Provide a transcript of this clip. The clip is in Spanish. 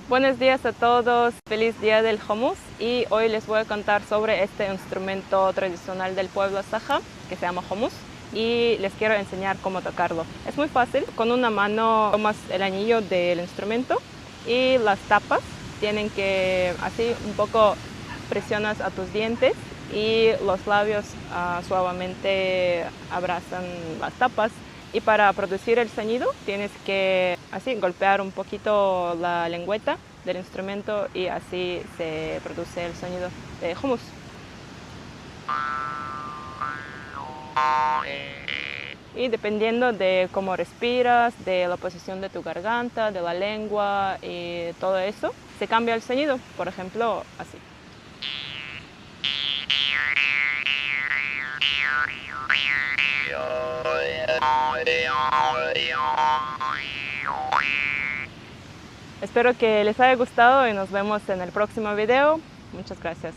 Buenos días a todos, feliz día del hummus y hoy les voy a contar sobre este instrumento tradicional del pueblo Saja que se llama hummus y les quiero enseñar cómo tocarlo. Es muy fácil, con una mano tomas el anillo del instrumento y las tapas tienen que así un poco presionas a tus dientes y los labios suavemente abrazan las tapas. Y para producir el sonido tienes que así golpear un poquito la lengüeta del instrumento y así se produce el sonido de hummus. Y dependiendo de cómo respiras, de la posición de tu garganta, de la lengua y todo eso, se cambia el sonido. Por ejemplo, así. Espero que les haya gustado y nos vemos en el próximo video. Muchas gracias.